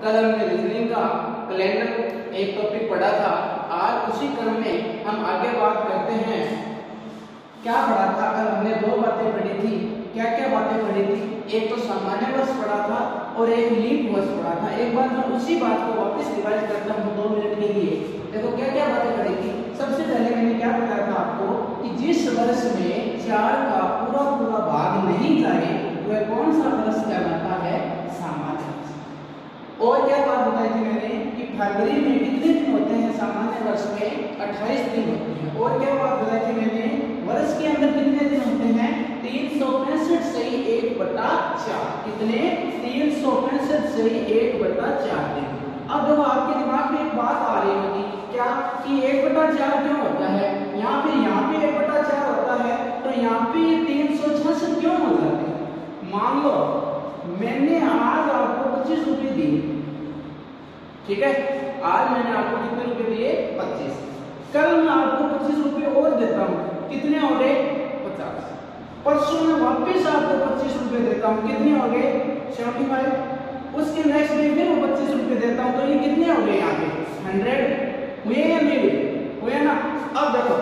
कल हमने रीजनिंग का कैलेंडर एक टॉपिक पढ़ा था। आज उसी क्रम में हम आगे बात करते हैं। क्या पढ़ा था? कल हमने दो बातें पढ़ी थी। क्या क्या बातें पढ़ी थी? एक तो सामान्य वर्ष पढ़ा था और एक लीप वर्ष पढ़ा था। एक बार मैं उसी बात को वापस रिवाइज करता हूँ 2 मिनट के लिए। देखो क्या क्या बातें पढ़ी थी। सबसे पहले मैंने क्या बताया था आपको कि जिस वर्ष में 4 का पूरा भाग नहीं जाए वह कौन सा वर्ष कहलाता है? सामान्य वर्ष। और क्या बात बताई थी मैंने कि फरवरी में कितने दिन होते हैं? सामान्य वर्ष में 28 दिन होते हैं। और क्या बात बताई थी मैंने? वर्ष के अंदर कितने दिन होते हैं? 365 से 1/4। कितने? 365 से 1/4 दिन। अब देखो आपके दिमाग में एक बात आ रही होगी क्या कि 1/4 क्यों होता है? यहाँ पे 1/4 होता है तो यहाँ पे 366 क्यों हो जाते हैं? मान लो मैंने आज आपको 25 रुपए दिए, ठीक है? आज मैंने आपको कितने रुपए दिए? 25। कल मैं आपको 25 रुपए और देता हूँ, कितने हो गए? 50। परसों मैं वापस आपको 25 रुपए देता हूँ, कितने हो गए? 75। उसके नेक्स्ट डे फिर वो 25 रुपए देता हूँ, तो ये कितने हो गए? यहाँ पे 100 हुए या नहीं हुए? ना। अब देखो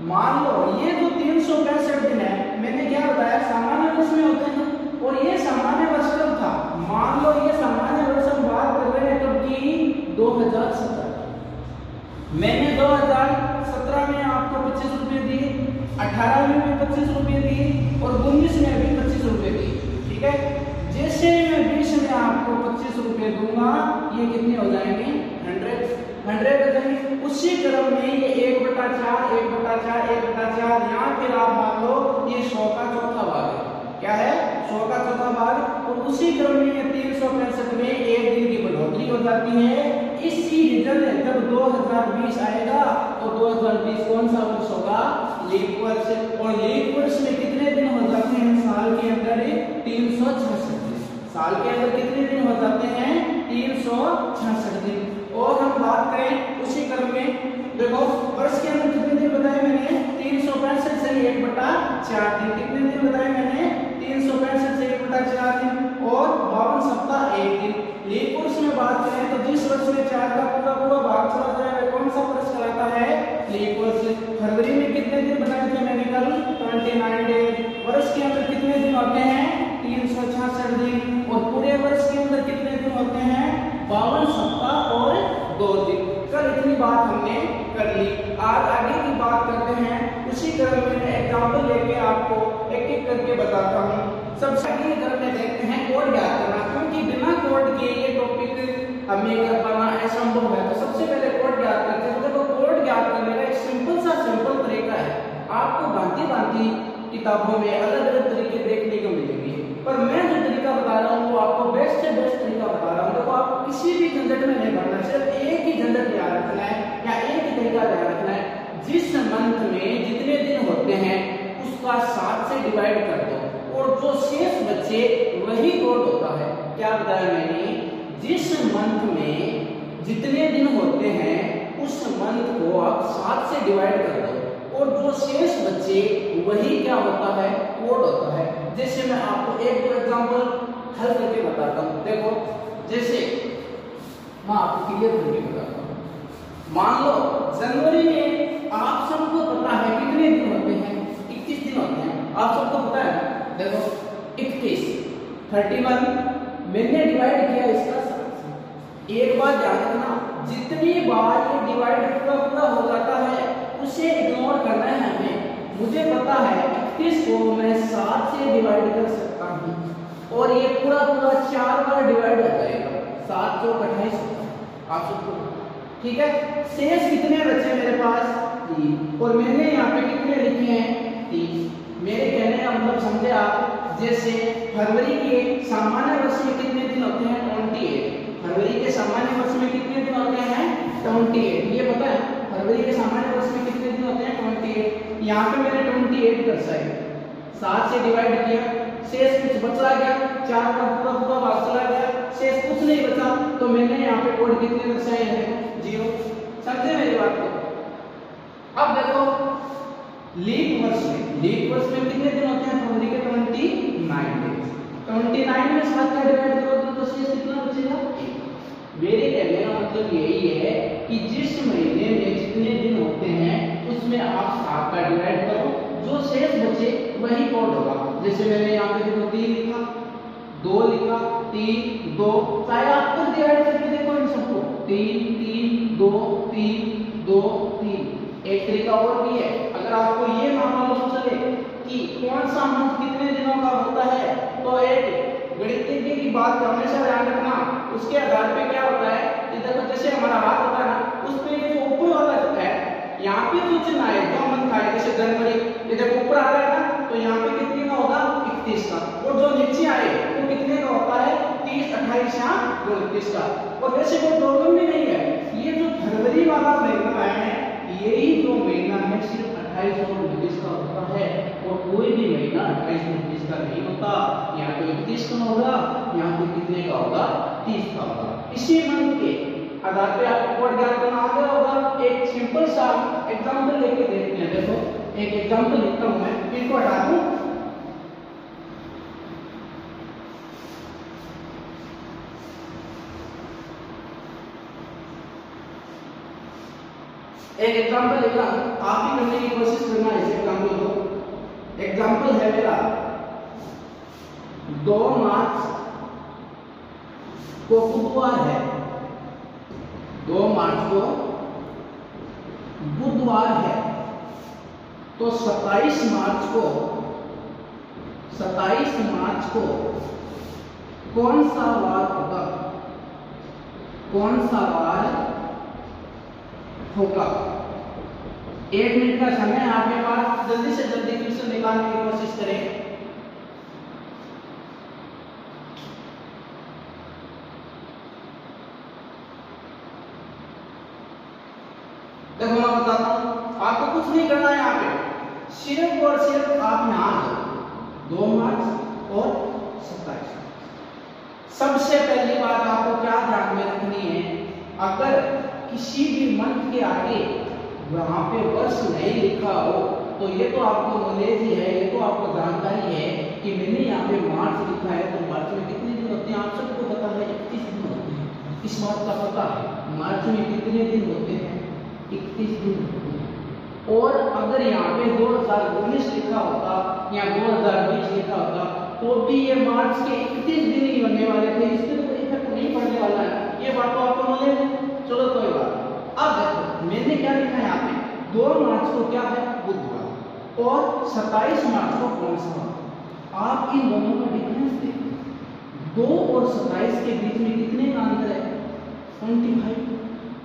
मान लो ये जो 365 दिन है, मैंने क्या बताया? सामान्य वर्ष में होते हैं। और ये सामान्य वर्ष कब था? मान लो ये सामान्य वर्ष हम बात कर रहे हैं कब की? 2017। मैंने 2017 में आपको 25 रुपए दिए, 18 में भी 25 रुपए दिए और 19 में भी 25 रुपए दिए, ठीक है? जैसे मैं 20 में आपको 25 रुपए दूंगा, ये कितने हो जाएंगे? 100 हो जाएंगे। उसी क्रम में ये 1/4 यहाँ फिर आप मान लो ये 100 का चौथा भाग है। क्या है? 100 का चौथा भाग। और उसी क्रम में ये 365 में एक दिन की बढ़ोतरी हो जाती है। इसी रीजन में जब 2020 आएगा तो 2020 कौन सा वर्ष होगा? लीप वर्ष। और लीप वर्ष में कितने दिन हो जाते हैं? साल के अंदर 366 दिन। साल के अंदर कितने दिन हो जाते हैं? 366 दिन। और हम बात करें उसी क्रम में, देखो वर्ष के अंदर कितने दिन बताए मैंने? 365 से 1/4 दिन। कितने दिन बताए मैंने? 365 से 1/4 दिन। और 52 सप्ताह 1 दिन। लीप वर्ष में बात करें तो जिस वर्ष में 4 का पूरा भाग चला जाए वह कौन सा वर्ष कहलाता है? लीप वर्ष। फरवरी में कितने दिन बताए थे मैंने कल? 29 डेज। वर्ष के अंदर कितने दिन होते हैं? 366 दिन। और पूरे वर्ष के अंदर कितने दिन होते हैं? 52 सप्ताह और 2 दिन। कल इतनी बात हमने कर ली। आज आगे की बात करते हैं। उसी क्रम में मैं एग्जाम्पल लेके आपको एक एक करके बताता हूँ। सबसे आगे क्रम में देखते हैं कोड ज्ञात करना, क्योंकि बिना कोड के ये टॉपिक हमें कर पाना असंभव है। तो सबसे पहले कोड ज्ञात करते हैं। देखो कोड ज्ञात करने का एक सिंपल तरीका है। आपको भांति किताबों में अलग अलग तरीके देखने को मिलेंगे, पर मैं जो तरीका बता रहा हूँ वो आपको बेस्ट से बेस्ट तरीका बता रहा हूँ। देखो आप किसी भी झंझट में नहीं पड़ना, सिर्फ एक ही झंझट याद रखना है या एक ही तरीका याद रखना है। जिस मंथ में जितने दिन होते हैं उसका 7 से डिवाइड कर दो और जो शेष बचे वही कोड होता है। क्या बताया मैंने? जिस मंथ में जितने दिन होते हैं उस मंथ को आप 7 से डिवाइड कर दो और जो शेष बचे वही क्या होता है? कोड होता है। जैसे मैं आपको एक दो एग्जांपल हल करके बताता हूँ। देखो जैसे मैं आपको क्लियर करके बताता हूँ। मान लो जनवरी में आप सबको पता है कितने दिन होते हैं? 21 दिन होते हैं। आप सबको पता है। देखो 21, 31 मैंने डिवाइड किया इसका 7 से। एक बात ध्यान रखना, जितनी बार ये डिवाइड पूरा हो जाता है उसे इग्नोर करना है हमें। मुझे पता है 21 को मैं 7 से डिवाइड कर सकता हूँ और ये पूरा 4 बार डिवाइड हो जाएगा। 7 को 28 आप सबको, ठीक है? शेष कितने बचे मेरे पास? 3। और मैंने यहाँ पे कितने लिखे हैं? 30। मेरे कहने का मतलब समझे आप? जैसे फरवरी के सामान्य वर्ष में कितने दिन होते हैं? 28। फरवरी के सामान्य वर्ष में कितने दिन होते हैं? 28। ये पता है फरवरी के सामान्य वर्ष में कितने दिन होते हैं? 28। यहाँ पे मैंने 28 दर्शाए, 7 से डिवाइड किया, शेष कुछ बचा गया, 4 का पूरा भाग चला गया, शेष कुछ नहीं बचा, तो मैंने यहाँ पे कोड कितने दर्शाए हैं? 0। समझे मेरी बात को? अब देखो लीप वर्ष में कितने दिन होते हैं? फरवरी के 29 डेज। 29 में 7 का डिवाइड करो तो शेष कितना बचेगा? 1। वेरी कहने का मतलब यही है कि जिस महीने में जितने दिन होते हैं उसमें आप 7 का डिवाइड करो, जो शेष बचे वही कोड होगा। जैसे मैंने यहाँ पे देखो 3 लिखा, 2 लिखा, 3 2, चाहे आप खुद डिवाइड करके देखो इन सबको, 3 3 2 3 2 3। एक तरीका और भी है, अगर आपको ये ना मालूम चले कि कौन सा मंथ कितने दिनों का होता है, तो एक गणितज्ञ की बात का हमेशा ध्यान रखना। उसके आधार पे क्या होता है कि देखो जैसे हमारा हाथ होता है ना, उस पे ये जो ऊपर वाला होता है, यहाँ पे जो चिन्ह है जो मंथ है, जैसे जनवरी, ये देखो ऊपर आ रहा है ना, तो यहाँ पे कितने का होगा 31 का, और जो नीचे आए वो कितने का होता है 30 28 या 29 का। और वैसे कोई प्रॉब्लम भी नहीं है, ये जो फरवरी वाला महीना है यही जो महीना है सिर्फ 28 और 29 का होता है, और कोई भी महीना 28 और 29 का नहीं होता। यहाँ तो 31 का होगा, यहाँ पे कितने का होगा 30 का होगा। इसी मंथ के आधार पे आपको कोड ज्ञात करना आ गया होगा। एक सिंपल सा एग्जांपल लेके देखते हैं। देखो एक एग्जांपल लिखता हूं मैं, इनको हटा दूं। एक एग्जांपल लिखा, आप ही करने की कोशिश करना है इस एग्जांपल को। एग्जांपल है मेरा 2 मार्च को बुधवार है, 2 मार्च को बुधवार है, तो 27 मार्च को कौन सा वार होगा, कौन सा वार होगा। 1 मिनट का समय है आपके पास, जल्दी से जल्दी फिर से निकालने की कोशिश करें। देखो मैं बताता हूं, आपको कुछ नहीं करना है यहाँ पे, सिर्फ और सिर्फ आप यहाँ आ जाओ 2 मार्च और 27। सबसे पहली बात आपको क्या ध्यान में रखनी है, अगर किसी भी मंथ के आगे वहां पे वर्ष नहीं लिखा हो तो ये तो आपको नॉलेज ही है, ये तो आपको जानकारी है कि मैंने यहाँ पे मार्च लिखा है, तो मार्च में कितने दिन होते हैं आप सबको पता है, 31 दिन होते हैं। इस बात का पता है मार्च में कितने दिन होते हैं, 31 दिन होते हैं। और अगर यहाँ पे 2019 लिखा होता या 2020 लिखा होता तो भी ये मार्च के 31 दिन ही होने वाले थे, इसके तो इफेक्ट नहीं पड़ने वाला है। ये बात तो आपको नॉलेज है, चलो कोई बात। अब देखो मैंने क्या लिखा है यहाँ पे, 2 मार्च को क्या है बुधवार, और 27 मार्च को कौन सा। आप इन दोनों का डिफरेंस देखो, 2 और 27 के बीच में कितने का अंतर है 25।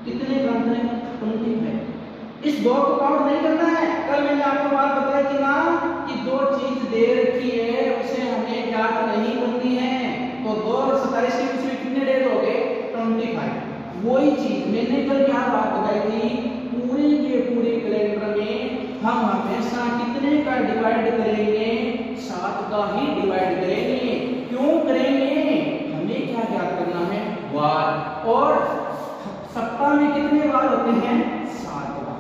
कितने का अंतर है 25। इस 2 को काउंट नहीं करना है। कल मैंने आपको बात बताई थी ना कि जो चीज दे रखी है उसे हमें ज्ञात नहीं करनी है। तो 2 और 27 के बीच में कितने डेज हो गए 25। वही चीज मैंने कल क्या बात बताई थी, पूरे के पूरे कैलेंडर में हम हमेशा कितने का डिवाइड करेंगे 7 का ही डिवाइड करेंगे। क्यों करेंगे, हमें क्या ज्ञात करना है वार। और सप्ताह में कितने वार होते हैं 7 बार।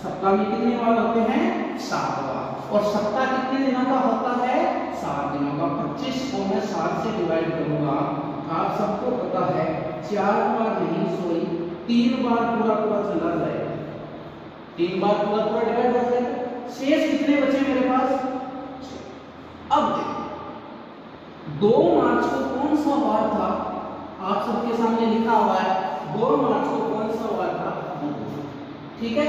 सप्ताह में कितने वार होते हैं 7 बार। और सप्ताह कितने दिनों का होता है 7 दिनों का। 25 को मैं 7 से डिवाइड करूंगा, आप सबको पता है 4 बार नहीं सॉरी 3 बार पूरा चला जाएगा, 3 बार पूरा डिवाइड हो जाएगा। शेष कितने बचे मेरे पास। अब देखो 2 मार्च को कौन सा वार था, आप सबके सामने लिखा हुआ है 2 मार्च को कौन सा वार था, ठीक है।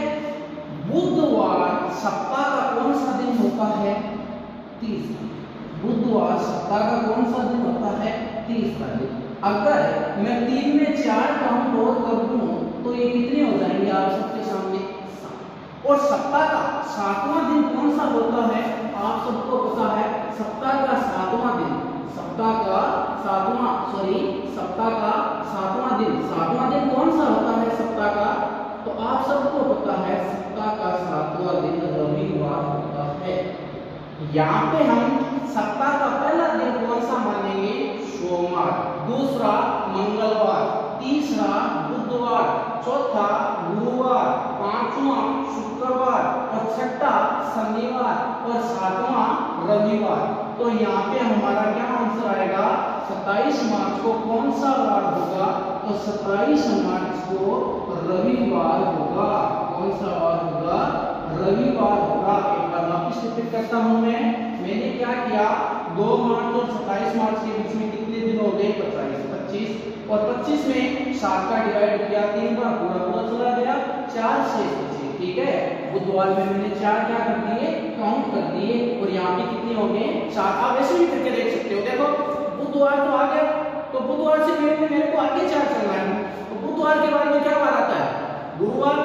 बुधवार सप्ताह का कौन सा दिन होता है 30। बुधवार सप्ताह का कौन सा दिन होता है 30 का दिन। अगर मैं 3 में 4 काउंट और कर दूं तो ये कितने हो जाएंगे आप सबके सामने 7। और सप्ताह का 7वां दिन कौन सा होता है, आप सबको पता है सप्ताह का 7वां दिन, सप्ताह का 7वां दिन, 7वां दिन कौन सा होता है सप्ताह का, तो आप सबको पता है सप्ताह का 7वां दिन रविवार होता है। यहाँ पे हम सप्ताह का पहला दिन कौन सा मानेंगे सोमवार, दूसरा मंगलवार, तीसरा बुधवार, चौथा गुरुवार, पांचवा शुक्रवार और छठा शनिवार और 7वां रविवार। तो यहाँ पे हमारा क्या आंसर आएगा 27 मार्च को कौन सा वार होगा, तो 27 मार्च को रविवार होगा। कौन सा वार होगा? रविवार होगा। एक बार वापस रिपीट करता हूं मैंने क्या किया, 2 मार्च और 27 मार्च के बीच में कितने दिन हो गए? 25 और 25 में 7 का डिवाइड किया, 3 बार पूरा चला गया, 4 शेष बचे। ठीक है, बुधवार में मैंने 4 क्या कर दिए? काउंट कर दिए। और यहाँ पे कितने हो गए? 4। आप ऐसे भी करके देख सकते हो। देखो बुधवार तो आ गया, तो बुधवार से मेरे को आगे 4 चलना है। तो बुधवार के बाद में क्या बार आता है? गुरुवार,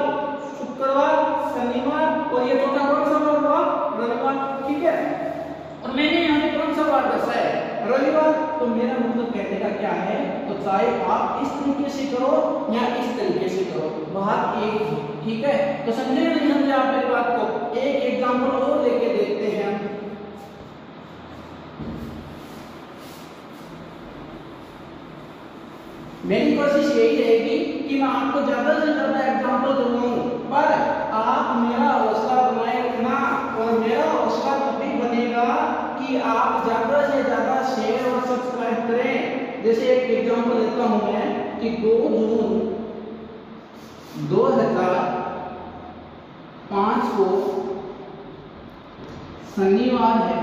शुक्रवार, शनिवार और ये चौथा कौन सा बार हुआ? रविवार। ठीक है, और मैंने यहाँ पे कौन सा बार दर्शाया है? रविवार। तो मेरा मतलब कहने का क्या है, तो चाहे आप इस तरीके से करो या इस तरीके से करो, बात एक ही। ठीक है, तो समझे नहीं समझे आप मेरी बात को? एक एग्जांपल और लेके देखते हैं। मेरी कोशिश यही रहेगी कि मैं आपको ज्यादा से ज्यादा एग्जांपल दूंगा, पर आप मेरा हौसला बनाए रखना। और मेरा हौसला तभी बनेगा कि आप ज्यादा से ज्यादा शेयर और सब्सक्राइब करें। जैसे एक एग्जांपल देता हूं मैं कि 2 जून 2005 को शनिवार है।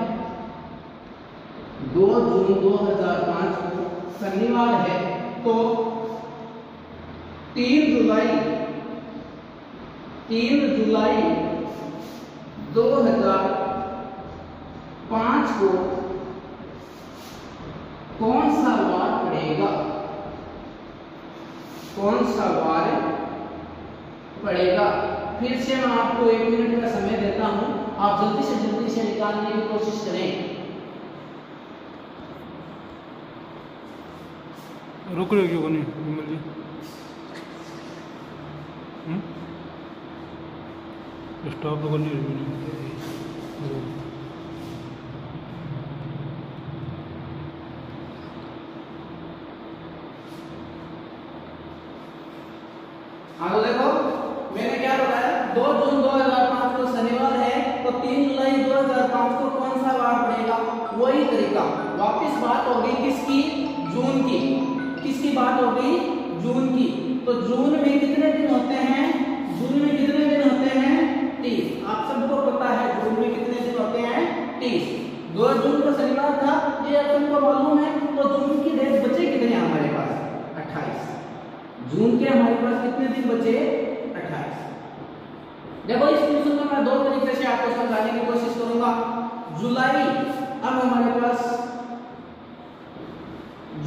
2 जून 2005 को शनिवार है, तो 3 जुलाई 2005 को कौन सा वार पड़ेगा? कौन सा वार पड़ेगा? फिर से मैं आपको 1 मिनट का समय देता हूं, आप जल्दी से निकालने की कोशिश करें। रुक रहे क्यों नहीं विमल जी? स्टॉप तो करनी है। हाँ, तो देखो मैंने क्या बताया, 2 जून 2005 को शनिवार है, तो 3 जुलाई 2005 को कौन सा वार पड़ेगा? वही तरीका। वापिस बात हो गई किसकी? जून की। किसकी बात हो गई? जून की। तो जून में कितने दिन होते हैं? जून में कितने दिन होते हैं? 30। आप सबको पता है जून में कितने दिन होते हैं? 30। 2 जून को शनिवार था, ये आप सबको मालूम है। तो जून की डेट बचे कितने हमारे पास? 28। जून के हमारे पास कितने दिन बचे? 28। देखो इस क्वेश्चन को मैं 2 तरीके से आपको समझाने की कोशिश करूंगा। जुलाई, अब हमारे पास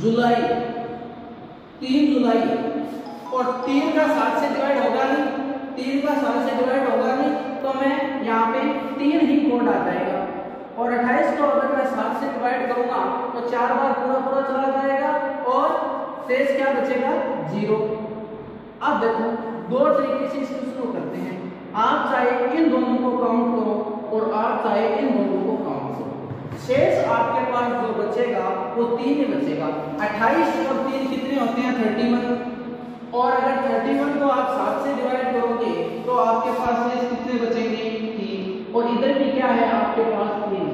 जुलाई 3 जुलाई, और 3 का 7 से डिवाइड होगा नहीं, 3 का 7 से डिवाइड होगा नहीं, तो मैं यहाँ पे 3 ही कोड आ जाएगा। और 28 को अगर मैं 7 से डिवाइड करूंगा तो 4 बार पूरा चला जाएगा और शेष क्या बचेगा? 0। अब देखो 2 तरीके से इस क्वेश्चन को करते हैं। आप चाहे इन दोनों को काउंट करो और आप चाहे इन दोनों को काउंट करो, शेष आपके पास जो बचेगा वो 3 ही बचेगा। 28 और 3 कितने होते हैं? 31। और अगर 31 को आप 7 से डिवाइड करोगे तो आपके पास शेष कितने बचेंगे? 3। और इधर भी क्या है आपके पास? 3।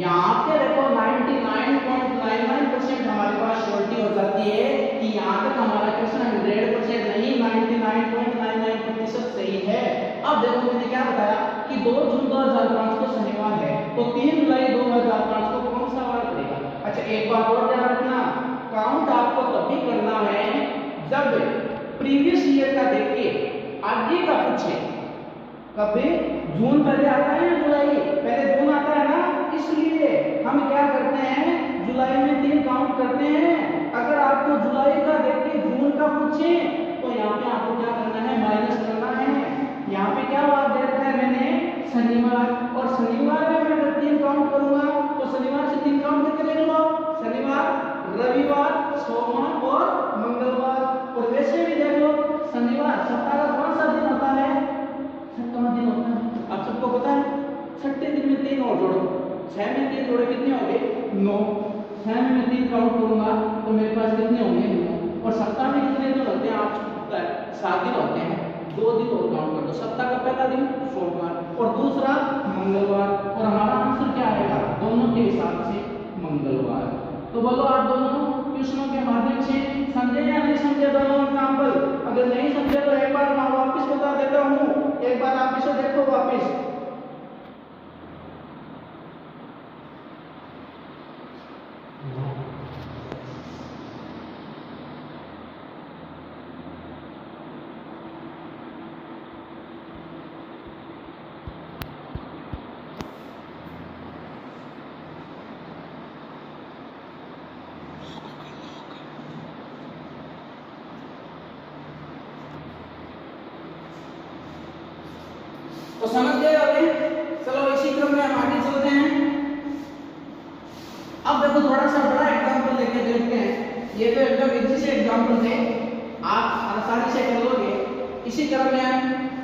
यहाँ पे देखो 99.99% हमारे पास श्योरिटी हो जाती है कि यहाँ तक हमारा क्वेश्चन 100% नहीं, 99.99% सही है। अब देखो मैंने क्या बताया कि 2 जून 2005 को शनिवार है, तो 3 जुलाई 2005 को कौन सा वार पड़ेगा? अच्छा, एक बात और ध्यान रखना, काउंट आपको तभी करना है जब प्रीवियस ईयर का देख के आगे का पूछे। कभी जून पहले आता है या जुलाई? पहले जून आता है ना, इसलिए हम क्या करते हैं, जुलाई में 3 काउंट करते हैं। अगर आपको जुलाई का देख के जून का पूछे तो यहाँ पे आपको क्या करना है? माइनस करना है। यहाँ पे क्या बात दे रखा है मैंने? शनिवार। और शनिवार में मैं अगर 3 काउंट करूंगा तो शनिवार से 3 काउंट करके देख लो, शनिवार, रविवार, सोमवार और मंगलवार। और वैसे भी देख लो, शनिवार सप्ताह का कौन सा दिन होता है? 6वां दिन होता है। आप सबको पता है 6ठे दिन में 3 और जोड़ो, 6 में 3 जोड़े कितने हो गए? 9। 6 में 3 काउंट करूंगा तो मेरे पास कितने होंगे? 9। और सप्ताह में कितने दिन होते हैं? आपको पता है 7 दिन होते हैं। 2 दिन और काउंट कर दो। सप्ताह का पहला दिन सोमवार और दूसरा मंगलवार। और हमारा आंसर क्या आएगा? दोनों के हिसाब से मंगलवार। तो बोलो आप दोनों क्वेश्चनों के माध्यम से समझे या नहीं समझे दोनों एग्जाम्पल? एक बार आप इसे देखो वापिस। तो समझ गए अभी? चलो इसी क्रम में हम आगे चलते हैं। अब देखो थोड़ा सा बड़ा एग्जांपल लेके देखते हैं। ये तो एकदम इजी से एग्जांपल थे, आप आसानी से कर लोगे। इसी क्रम में हम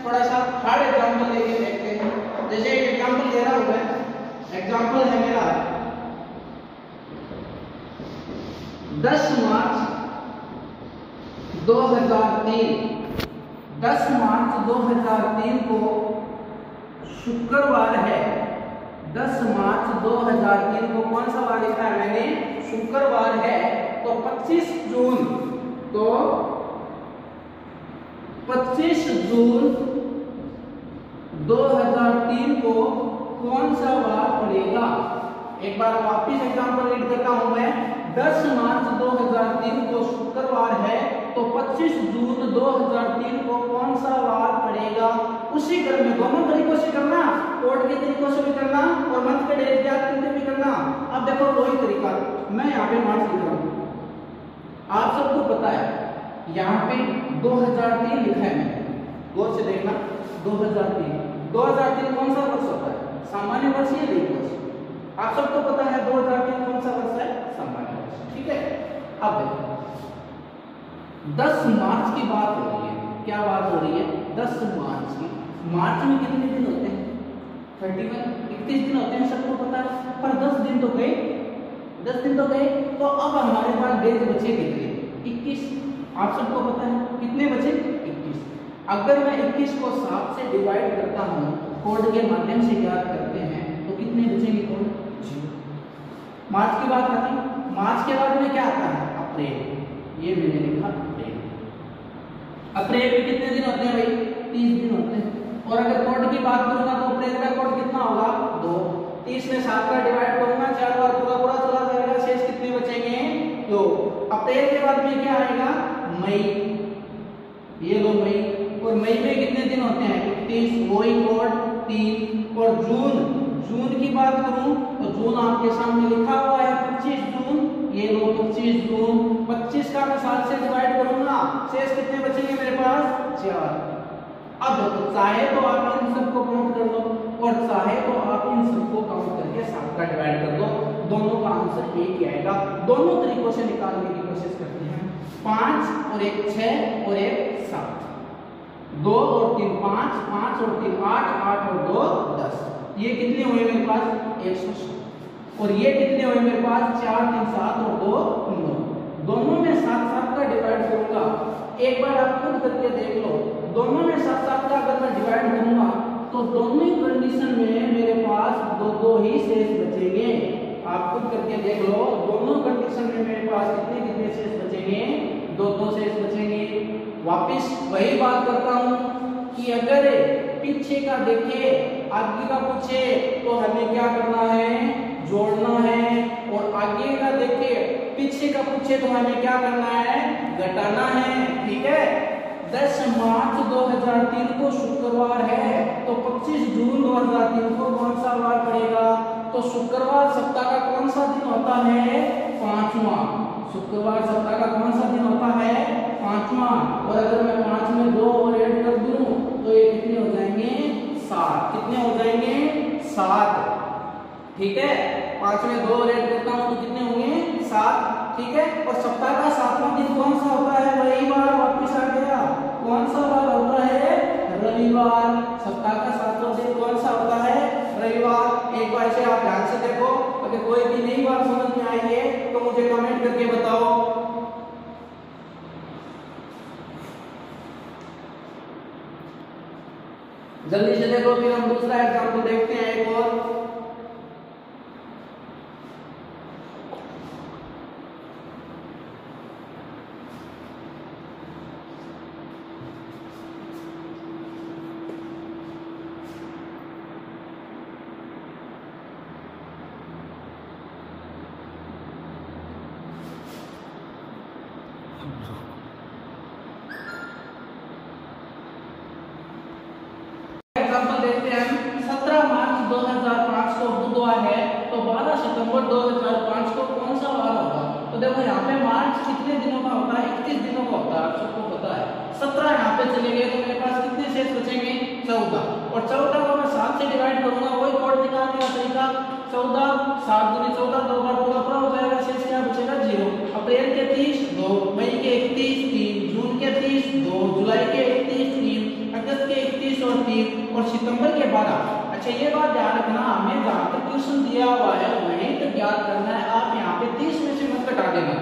थोड़ा सा हार्ड एग्जांपल लेके देखते हैं। जैसे एक एग्जांपल दे रहा हूं मैं, एग्जांपल है मेरा 10 मार्च 2003। 10 मार्च 2003 को शुक्रवार है। 10 मार्च 2003 को कौन सा वार लिखा है मैंने? शुक्रवार है। तो 25 जून, तो 25 जून 2003 को कौन सा वार पड़ेगा? एक बार वापिस एग्जांपल रीड करता हूं मैं। 10 मार्च 2003 को शुक्रवार है, तो 25 जून 2003 को कौन सा वार पड़ेगा? उसी क्रम में दोनों तरीकों से करना, कोड के तरीकों से भी करना और मंथ के डेट याद करके भी करना। अब देखो वही तरीका, मैं यहाँ पे मार्च लिख रहा हूँ, आप सबको पता है यहाँ पे 2003 लिखा है मैंने, गौर से देखना। 2003 कौन सा वर्ष होता है? सामान्य वर्ष या लीप वर्ष? आप सबको पता है 2003 कौन सा वर्ष है? सामान्य वर्ष। ठीक है, अब देखो 10 मार्च की बात हो रही है। क्या बात हो रही है? 10 मार्च की। मार्च में कितने दिन होते हैं? 31, 31 दिन होते हैं, सबको पता है। पर 10 दिन तो गए, 10 दिन तो गए। तो अब हमारे पास डेज बचे कितने? 21। आप सबको पता है कितने बचे? 21। अगर मैं 21 को 7 से डिवाइड करता हूँ, कोड के माध्यम से याद करते हैं, तो कितने बचेंगे कोड? 0। मार्च की बात करते हैं। मार्च के बाद में क्या आता है? अप्रैल। ये मैंने लिखा अप्रैल। अप्रैल में कितने दिन होते हैं भाई? 30 दिन होते हैं। और अगर कोड की बात करूंगा तो अप्रैल का कोड कितना होगा? 2। 30 में 7 का डिवाइड करूंगा, 4 बार पूरा पूरा चला जाएगा, शेष कितने बचेंगे? 2। अप्रैल के बाद में क्या आएगा? मई। ये लो मई। और मई में कितने दिन होते हैं? 31, वही कोड 3। और जून की बात करूं तो जून आपके सामने लिखा हुआ है 25 जून। ये लो 25 जून। 25 का मैं 7 से डिवाइड करूंगा, शेष कितने बचेंगे मेरे पास? 4। अब देखो, चाहे तो आप इन सबको काउंट कर लो और चाहे तो आप इन सबको काउंट करके 7 का डिवाइड कर दो, दोनों का आंसर एक ही आएगा। दोनों तरीकों से निकालने की कोशिश करते हैं। 5 और 1 6 और 1 7, 2 और 3 5, 5 और 3 8, 8 और 2 10। ये कितने हुए मेरे पास? 107। और ये कितने हुए मेरे पास? 4 3 7 और 2 9। दोनों में 7 7 का डिवाइड करूंगा। एक बार आप खुद करके देख लो, दोनों में 7 7 का अगर मैं डिवाइड करूंगा तो दोनों ही कंडीशन में मेरे पास 2 2 ही शेष बचेंगे। आप खुद करके देख लो, दोनों कंडीशन में मेरे पास कितने कितने शेष बचेंगे? 2 2 शेष बचेंगे। वापिस वही बात करता हूं कि अगर पीछे का देखे, आगे का पूछे, तो हमें क्या करना है? जोड़ना है। और आगे का देखे, पीछे का पूछे, तो हमें क्या करना है? घटाना है। ठीक है, 10 मार्च 2003 को शुक्रवार है, तो 25 जून 2003 को कौन सा वार पड़ेगा? तो शुक्रवार सप्ताह का कौन सा दिन होता है? 5वां। शुक्रवार सप्ताह का कौन सा दिन होता है? 5वां। और अगर मैं 5 में 2 और ऐड कर दूं तो ये कितने हो जाएंगे? 7। कितने हो जाएंगे? 7। ठीक है, 5 में 2 और ऐड करता हूं तो कितने होंगे? 7। ठीक है, और सप्ताह का 7वां दिन कौन सा होता है? रविवार। वापिस आ गया, कौन सा वार होता है? रविवार। सप्ताह का 7वां दिन कौन सा होता है? रविवार। एक बार से आप ध्यान से देखो, अगर कोई भी नई बात समझ में आई है तो मुझे कमेंट करके बताओ। जल्दी से देखो, फिर हम दूसरा एग्जाम्पल देखते हैं एक और। 2005 को कौन सा वार होगा? तो देखो यहाँ पे मार्च कितने दिनों का होता है? 31 दिनों का होता है, आप सबको पता है। 17 यहाँ पे चले गए तो मेरे पास कितने शेष बचेंगे? 14। और 14 को मैं 7 से डिवाइड करूंगा, वही कोड निकालने का तरीका। 14 7 दूनी 14, 2 बार पूरा हो जाएगा, शेष क्या बचेगा? 0। अप्रैल के 30 2, मई के 31 3, जून के 30 2, जुलाई के 31 3, अगस्त के 31 और 3 और सितंबर के 12। अच्छा ये बात ध्यान रखना, हमें जहां तक क्वेश्चन दिया हुआ है वहीं तक ज्ञात करना है। आप यहाँ पे 30 में से मत घटा देना,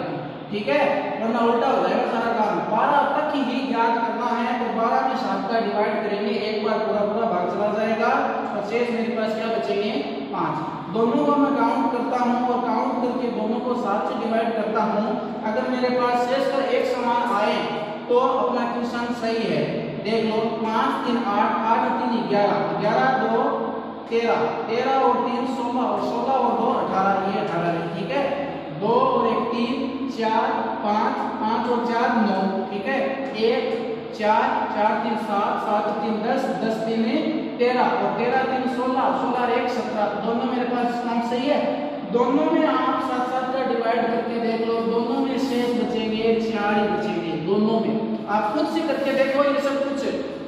ठीक है, वरना उल्टा हो जाएगा सारा काम। 12 तक ही ज्ञात करना है, तो 12 में 7 का डिवाइड करेंगे, एक बार पूरा भाग चला जाएगा और शेष मेरे पास क्या बचेंगे? 5। दोनों को मैं काउंट करता हूँ और काउंट करके दोनों को 7 से डिवाइड करता हूँ। अगर मेरे पास शेष पर एक समान आए तो अपना क्वेश्चन सही है। देख लो, 5 3 8, 8 3 11, 11 2 13, 13 और 3 16 और 16 और 2 18, ये 18 है, ठीक है। 2 और 1 3 4 5, 5 और 4 9, ठीक है। 1 4 4 3 7, 7 3 10, 10 3 13 और 13 3 16, 16 और 1 17। दोनों मेरे पास काम सही है। दोनों में आप 7 का डिवाइड करके देख लो, दोनों में शेष बचेंगे 4 ही बचेंगे। दोनों में आप खुद से करके देखो, ये सब कुछ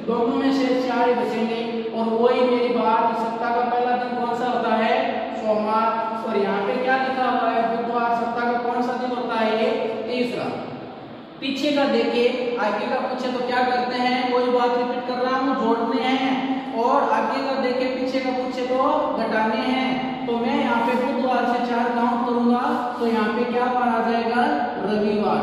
दोनों में शेष 4 ही बचेंगे। और वही मेरी बात, सप्ताह का पहला दिन कौन सा होता है? सोमवार। और यहाँ पे क्या लिखा हुआ है? बुधवार। सप्ताह का कौन सा दिन होता है? तीसरा। पीछे का देखे, आगे का पूछे तो क्या करते हैं? वही बात रिपीट कर रहा हूँ, जोड़ने हैं। और आगे का देखे, पीछे का पूछे तो घटाने हैं। तो मैं यहाँ पे बुधवार से 4 काउंट करूंगा, तो यहाँ पे क्या बार आ जाएगा? रविवार।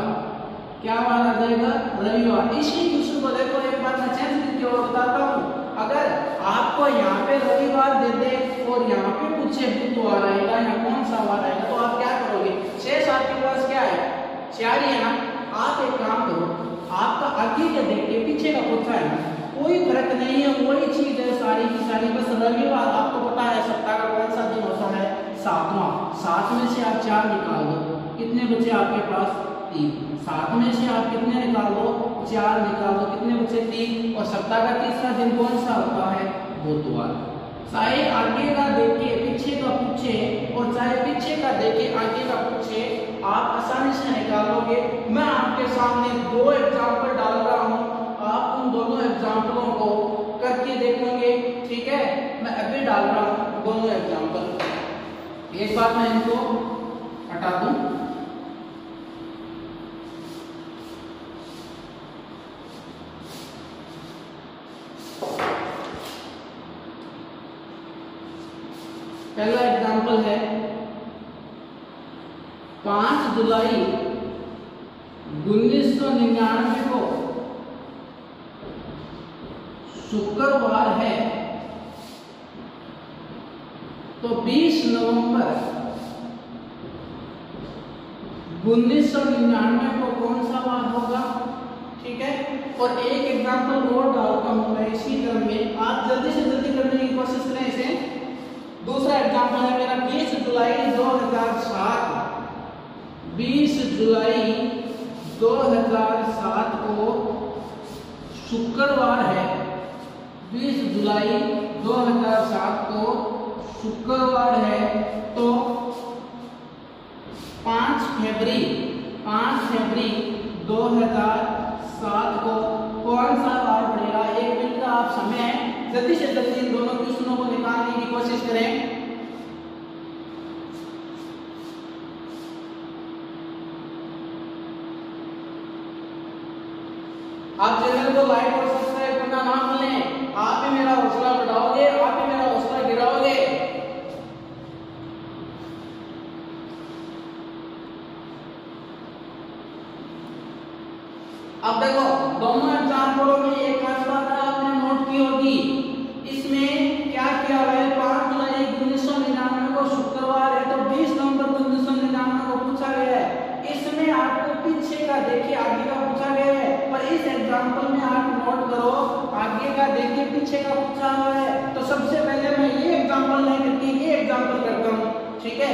क्या बार आ जाएगा? रविवार। इसी क्वेश्चन को देखो, एक बार मैं चेंज करके और बताता हूँ। अगर आपको यहाँ पे रविवार दे दे और यहाँ पे पूछे बुधवार आएगा या कौन सा वार आएगा, तो आप क्या करोगे? शेष आपके पास क्या है? 4 ही है ना। आप एक काम करो, आपका आगे का देखिए, पीछे का पूछा है ना, कोई फर्क नहीं है, वही चीज है सारी की सारी। बस रविवार आपको पता है सप्ताह का कौन सा दिन होता है? 7वां। 7 में से आप 4 निकाल दो, कितने बचे आपके पास? 3। 7 में से आप कितने निकाल दो? 4 निकाल दो, कितने बचे? 3। और सप्ताह का तीसरा दिन कौन सा होता है? बुधवार। चाहे आगे का देखे पीछे का पूछे और चाहे पीछे का देखे आगे का पूछे, आप आसानी से निकालोगे। मैं आपके सामने 2 एग्जाम्पल डाल रहा हूँ, आप उन दोनों एग्जाम्पलों को करके देखोगे, ठीक है। मैं अभी डाल रहा हूँ दोनों एग्जाम्पल। एक बार मैं इनको हटा दूं। पहला एग्जाम्पल है 5 जुलाई 1999 को शुक्रवार है, तो 20 नवंबर 1999 को कौन सा वार होगा? ठीक है। और एक एग्जाम्पल और डालता हूं मैं इसी क्रम में, आप जल्दी से जल्दी करने की कोशिश करें इसे। दूसरा एग्जाम्पल है मेरा 20 जुलाई 2007। 20 जुलाई 2007 को शुक्रवार है। 20 जुलाई 2007 को शुक्रवार है, तो 5 फरवरी 2007 को कौन सा वार पड़ेगा? 1 मिनट का आप समय है, जल्दी से जल्दी इन दोनों क्वेश्चनों को निकालने की कोशिश करें। आप चैनल को लाइक और सब्सक्राइब करना ना भूलें। आप ही मेरा हौसला बढ़ाओगे, आप ही मेरा हौसला गिराओगे। अब देखो, दोनों एग्जाम्पलों में एक खास बात आपने नोट की होगी। इसमें क्या किया हुआ है? 5 जुलाई 1999 को शुक्रवार है, तो 20 नवंबर 1999 को पूछा गया है। इसमें आपको पीछे का देखिए आगे का पूछा गया है, पर इस एग्जाम्पल में आप नोट करो आगे का देखिए पीछे का पूछा हुआ है। तो सबसे पहले मैं ये एग्जाम्पल नहीं करती, ये एग्जाम्पल करता हूँ, ठीक है।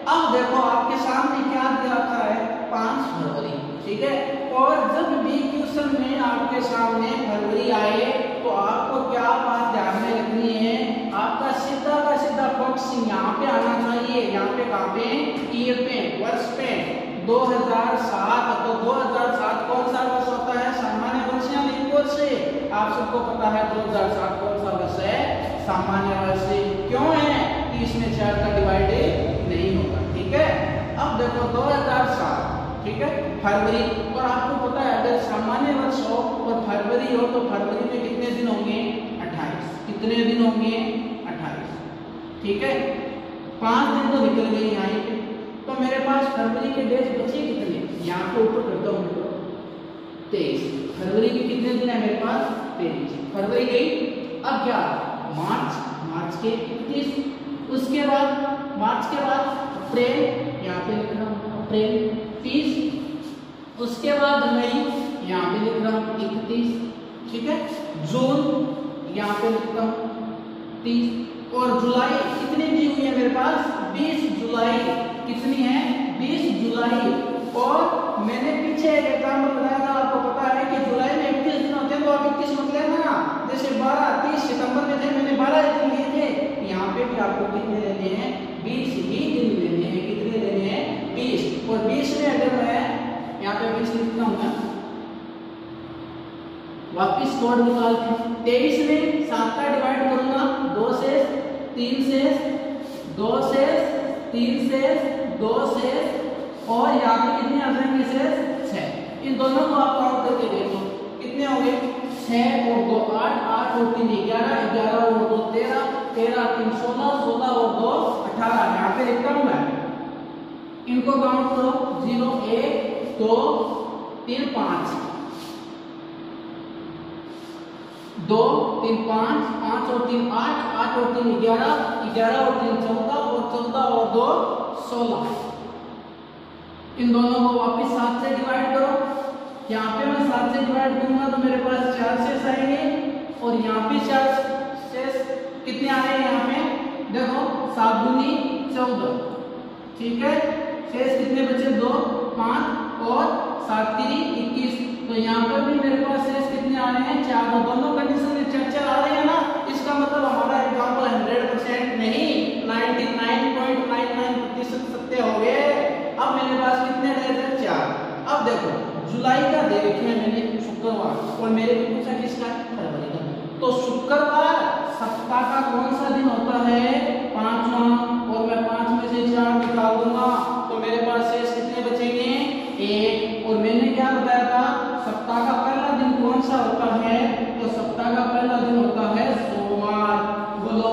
अब देखो आपके सामने क्या दिया रखा है? 5 फरवरी, ठीक है। और जब भी क्वेश्चन में आपके सामने फरवरी आए तो आपको क्या बात ध्यान में रखनी है? आपका सीधा का सीधा पक्ष यहाँ पे आना चाहिए। देखिए यहाँ पे कहाँ पे ईयर पे वर्ष पे 2007, तो 2007 कौन सा वर्ष होता है? सामान्य वर्ष या लीप वर्ष? आप सबको पता है 2007 कौन सा वर्ष है? सामान्य वर्ष। क्यों है कि इसमें 4 का डिवाइड नहीं होगा। ठीक है, अब देखो 2007, ठीक है, फरवरी, और आपको पता है अगर सामान्य वर्ष हो और फरवरी हो तो फरवरी में कितने दिन होंगे? 28। कितने दिन होंगे? 28। ठीक है, 5 दिन तो निकल गए यहाँ पे, तो मेरे पास फरवरी के डेज बचे कितने? यहाँ पे ऊपर करता हूँ 23। फरवरी के कितने दिन है मेरे पास? 23। फरवरी गई, अब क्या? मार्च के 31। उसके बाद मार्च के बाद अप्रैल, यहाँ पे लिख रहा हूँ अप्रैल 30। उसके बाद मई, यहाँ पे लिख रहा हूँ 31। ठीक है, जून यहाँ पे लिखता हूँ 30, और जुलाई कितनी दी हुई है मेरे पास? 20 जुलाई। कितनी है? 20 जुलाई। और मैंने पीछे एक एग्जाम्पल बताया था, आपको पता है कि जुलाई में 31 दिन होते हैं, तो आप 31 मत लेना ना, जैसे 30 सितंबर में थे, मैंने 12 दिन लिए थे। यहाँ पे भी आपको कितने लेने हैं? 20 ही दिन लेने हैं। कितने लेने हैं? 20। और 20 में अगर मैं यहाँ पे 20 लिखता हूँ ना, वापिस कोड निकालते हैं। 23 में 7 का डिवाइड करूंगा, 2 से 3 से 2 से 3 से 2 से, और यहाँ पे कितने आ जाएंगे? शेष 6। इन दोनों को आप काउंट करके देखो कितने हो गए? 6 और 2 8, 8 और 3 11, 11 और 2 13, 13 3 16, 16 और 2 18। यहाँ पे लिखता हूँ मैं, इनको काउंट करो। 0 1 2 3 5, 2 3 5, 5 और 3 8, 8 और 3 11, 11 और 3 14, और 14 और 2 16। इन दोनों को वापस 7 से डिवाइड करो। यहाँ पे मैं 7 से डिवाइड करूंगा तो मेरे पास 4 शेष आएंगे, और यहाँ पे 4 शेष कितने आ रहे हैं? यहाँ पे देखो 7 दूनी 14। ठीक है, शेष कितने बचे? 2 5 और 7 3 21। तो यहाँ पर भी मेरे पास शेष कितने आ रहे हैं? 4। तो दोनों कंडीशन में 4 आ रहे हैं ना, इसका मतलब हमारा एग्जाम्पल 100% नहीं, 99.99% सत्य हो गए। अब मेरे पास कितने डेज हैं? 4। अब देखो जुलाई का दे रखे हैं मैंने शुक्रवार, और मेरे को पूछा किसका? फरवरी का। तो शुक्रवार सप्ताह का कौन सा दिन होता है? 5वां, और मैं 5 में से 4 निकाल दूंगा, तो मेरे पास शेष कितने बचेंगे? 1। और मैंने क्या बताया था? सप्ताह का पहला दिन कौन सा होता है? तो सप्ताह का पहला दिन होता है सोमवार। बोलो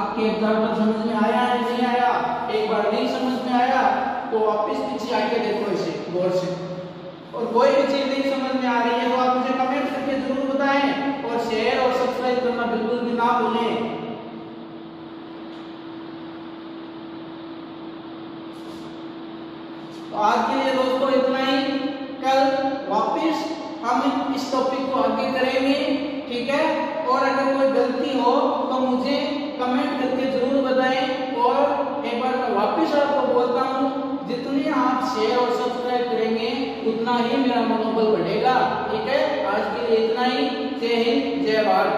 आपके एग्जाम्पल समझ में आया है नहीं आया? एक बार नहीं समझ में आया तो वापस पीछे आके देखो इसे गौर से, और कोई भी चीज नहीं समझ में आ रही है तो आप मुझे कमेंट करके जरूर बताएं, और शेयर और सब्सक्राइब करना बिल्कुल भी ना भूलें। तो आज के लिए दोस्तों इतना ही, कल वापस हम इस टॉपिक को आगे करेंगे। ठीक है, और अगर कोई गलती हो तो मुझे कमेंट करके जरूर बताएं, और एक बार मैं वापस आपको बोलता हूँ, जितने आप शेयर और सब्सक्राइब करेंगे उतना ही मेरा मनोबल बढ़ेगा। ठीक है, आज के लिए इतना ही। जय हिंद, जय भारत।